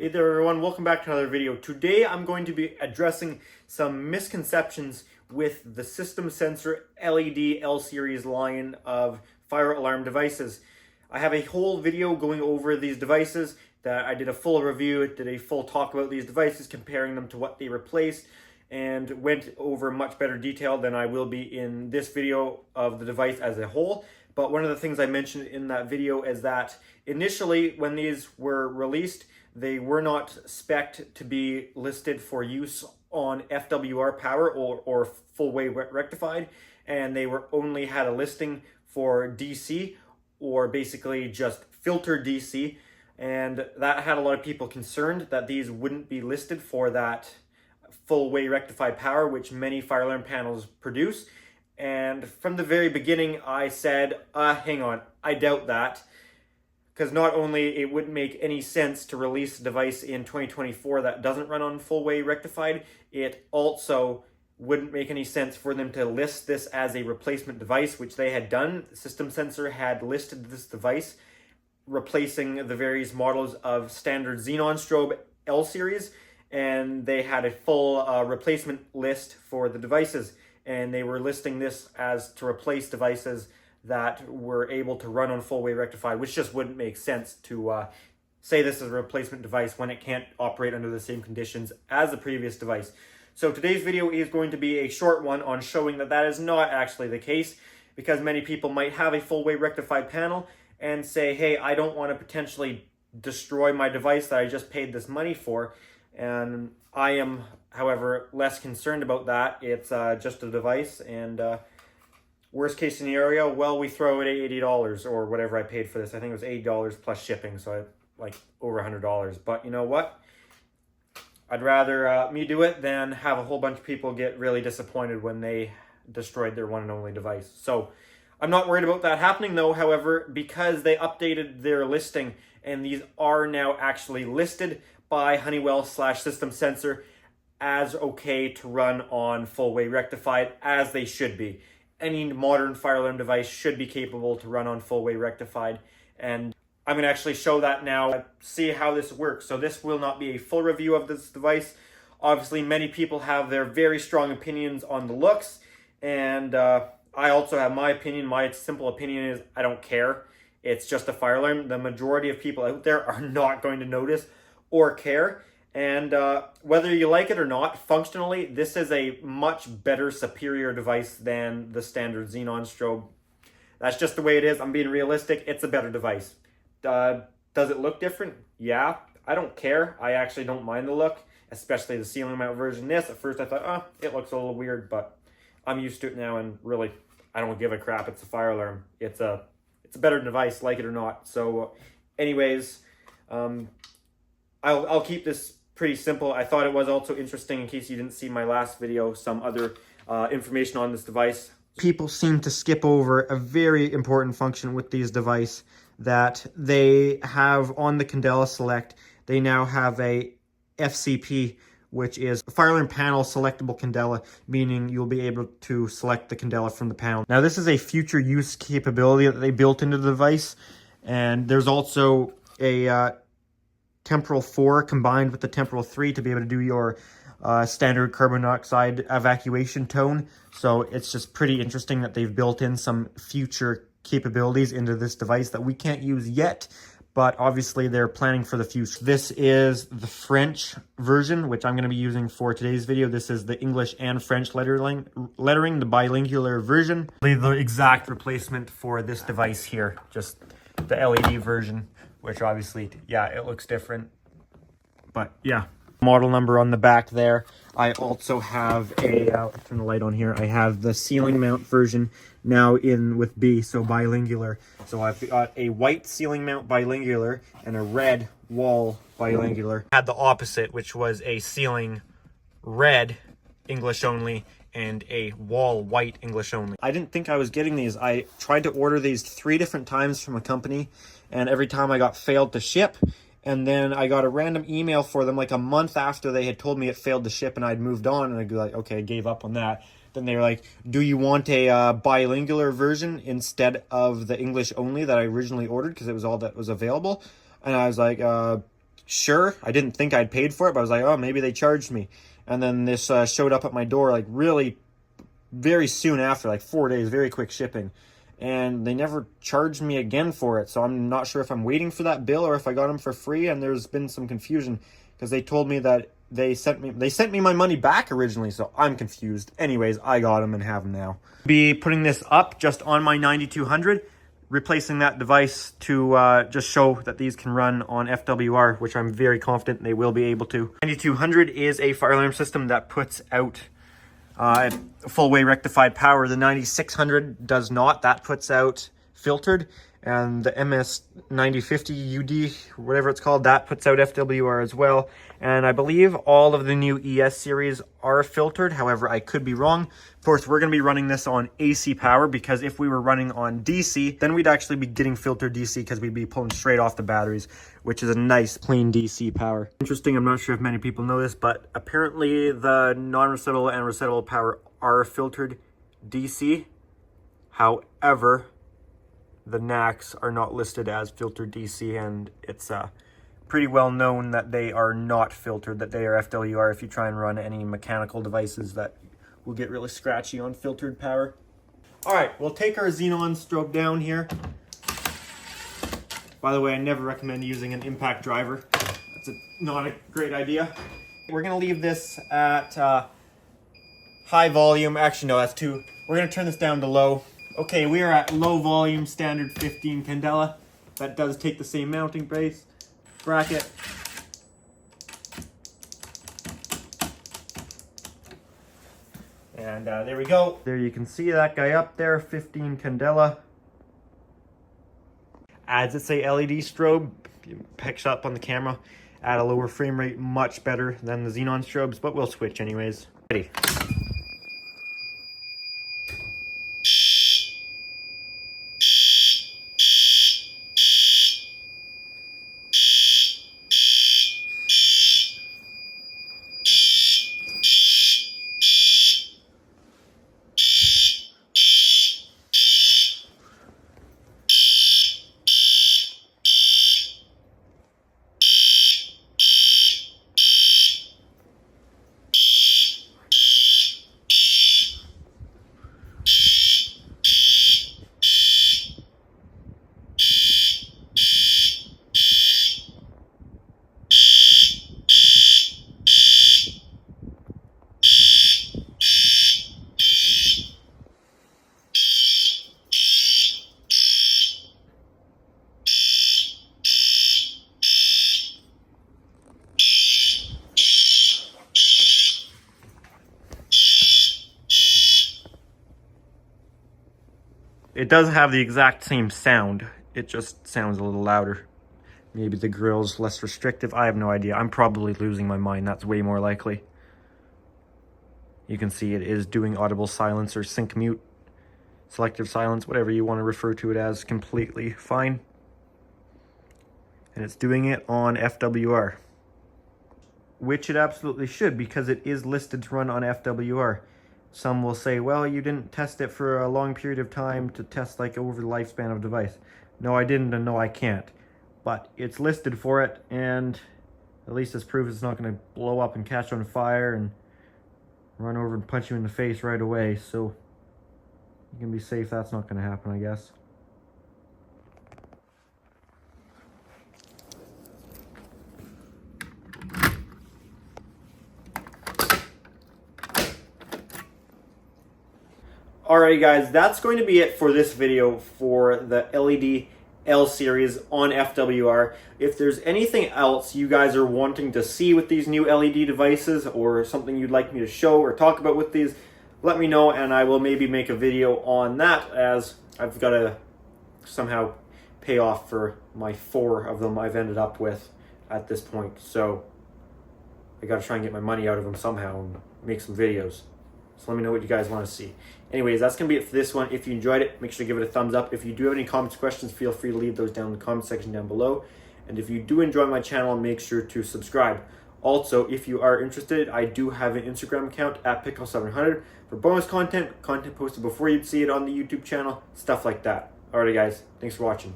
Hey there everyone, welcome back to another video. Today I'm going to be addressing some misconceptions with the System Sensor LED L-Series line of fire alarm devices. I have a whole video going over these devices that I did a full review, did a full talk about these devices, comparing them to what they replaced, and went over much better detail than I will be in this video of the device as a whole. But one of the things I mentioned in that video is that initially when these were released, they were not spec'd to be listed for use on FWR power or full wave rectified, and they were only had a listing for DC or basically just filter DC, and that had a lot of people concerned that these wouldn't be listed for that full wave rectified power which many fire alarm panels produce. And from the very beginning I said, hang on, I doubt that. Because not only it wouldn't make any sense to release a device in 2024 that doesn't run on full wave rectified, it also wouldn't make any sense for them to list this as a replacement device, which they had done. System Sensor had listed this device, replacing the various models of standard xenon strobe L series, and they had a full replacement list for the devices, and they were listing this as to replace devices that were able to run on full wave rectified, which just wouldn't make sense to say this is a replacement device when it can't operate under the same conditions as the previous device. So today's video is going to be a short one on showing that that is not actually the case, because many people might have a full wave rectified panel and say, hey, I don't want to potentially destroy my device that I just paid this money for. And I am, however, less concerned about that. It's just a device, and worst case scenario, well, we throw it at $80 or whatever I paid for this. I think it was $80 plus shipping, so like over $100. But you know what? I'd rather me do it than have a whole bunch of people get really disappointed when they destroyed their one and only device. So I'm not worried about that happening though, however, because they updated their listing and these are now actually listed by Honeywell/System Sensor as okay to run on full wave rectified, as they should be. Any modern fire alarm device should be capable to run on full wave rectified, and I'm going to actually show that now, see how this works. So this will not be a full review of this device. Obviously, many people have their very strong opinions on the looks, and I also have my opinion. My simple opinion is I don't care. It's just a fire alarm. The majority of people out there are not going to notice or care. And whether you like it or not, functionally, this is a much better, superior device than the standard xenon strobe. That's just the way it is. I'm being realistic. It's a better device. Does it look different? Yeah. I don't care. I actually don't mind the look, especially the ceiling mount version. This, at first I thought, it looks a little weird, but I'm used to it now, and really, I don't give a crap. It's a fire alarm. It's a better device, like it or not. So anyways, I'll keep this pretty simple. I thought it was also interesting, in case you didn't see my last video, some other information on this device. People seem to skip over a very important function with these devices that they have on the Candela Select. They now have a FCP, which is a fire alarm panel selectable candela, meaning you'll be able to select the candela from the panel. Now this is a future use capability that they built into the device, and there's also a temporal 4 combined with the temporal 3 to be able to do your standard carbon monoxide evacuation tone. So it's just pretty interesting that they've built in some future capabilities into this device that we can't use yet, but obviously they're planning for the future. This is the French version, which I'm going to be using for today's video. This is the English and French lettering, the bilingular version. The exact replacement for this device here, just the LED version, which obviously, yeah, it looks different, but yeah. Model number on the back there. I also have a, turn the light on here, I have the ceiling mount version now in with B, so bilingular. So I've got a white ceiling mount bilingular and a red wall bilingular. I had the opposite, which was a ceiling red English only and a wall white English only. I didn't think I was getting these. I tried to order these 3 different times from a company, and every time I got failed to ship. And then I got a random email for them like a month after they had told me it failed to ship, and I'd moved on, and I'd be like, okay, I gave up on that. Then they were like, do you want a bilingular version instead of the English only that I originally ordered, because it was all that was available? And I was like, sure. I didn't think I'd paid for it, but I was like, oh, maybe they charged me. And then this showed up at my door like really very soon after, like 4 days, very quick shipping. And they never charged me again for it. So I'm not sure if I'm waiting for that bill or if I got them for free. And there's been some confusion because they told me that they sent me my money back originally. So I'm confused. Anyways, I got them and have them now. Be putting this up just on my 9200, replacing that device to just show that these can run on FWR, which I'm very confident they will be able to. 9200 is a fire alarm system that puts out full way rectified power. The 9600 does not. That puts out filtered, and the MS 9050 UD, whatever it's called, that puts out FWR as well. And I believe all of the new ES series are filtered. However, I could be wrong. Of course, we're going to be running this on AC power, because if we were running on DC, then we'd actually be getting filtered DC because we'd be pulling straight off the batteries, which is a nice clean DC power. Interesting, I'm not sure if many people know this, but apparently the non-resettable and resettable power are filtered DC. However, the NACs are not listed as filtered DC, and it's pretty well known that they are not filtered, that they are FWR if you try and run any mechanical devices that will get really scratchy on filtered power. All right, we'll take our xenon strobe down here. By the way, I never recommend using an impact driver. That's not a great idea. We're gonna leave this at high volume. Actually, no, that's too. We're gonna turn this down to low. Okay, we are at low volume, standard 15 candela. That does take the same mounting base bracket. And there we go. There you can see that guy up there, 15 candela. As it's a LED strobe, picks up on the camera at a lower frame rate, much better than the xenon strobes, but we'll switch anyways. Ready. It does have the exact same sound. It just sounds a little louder. Maybe the grill's less restrictive. I have no idea. I'm probably losing my mind. That's way more likely. You can see it is doing audible silence or sync mute, selective silence, whatever you want to refer to it as, completely fine. And it's doing it on FWR, which it absolutely should, because it is listed to run on FWR. Some will say, well, you didn't test it for a long period of time to test like over the lifespan of the device. No, I didn't, and no, I can't. But it's listed for it, and at least it's proof it's not going to blow up and catch on fire and run over and punch you in the face right away. So you can be safe that's not going to happen, I guess. Alrighty guys, that's going to be it for this video for the LED L series on FWR. If there's anything else you guys are wanting to see with these new LED devices, or something you'd like me to show or talk about with these, let me know and I will maybe make a video on that, as I've got to somehow pay off for my 4 of them I've ended up with at this point. So I got to try and get my money out of them somehow and make some videos. So let me know what you guys want to see. Anyways, that's going to be it for this one. If you enjoyed it, make sure to give it a thumbs up. If you do have any comments, questions, feel free to leave those down in the comment section down below. And if you do enjoy my channel, make sure to subscribe. Also, if you are interested, I do have an Instagram account at Pickle700 for bonus content posted before you'd see it on the YouTube channel, stuff like that. Alrighty guys, thanks for watching.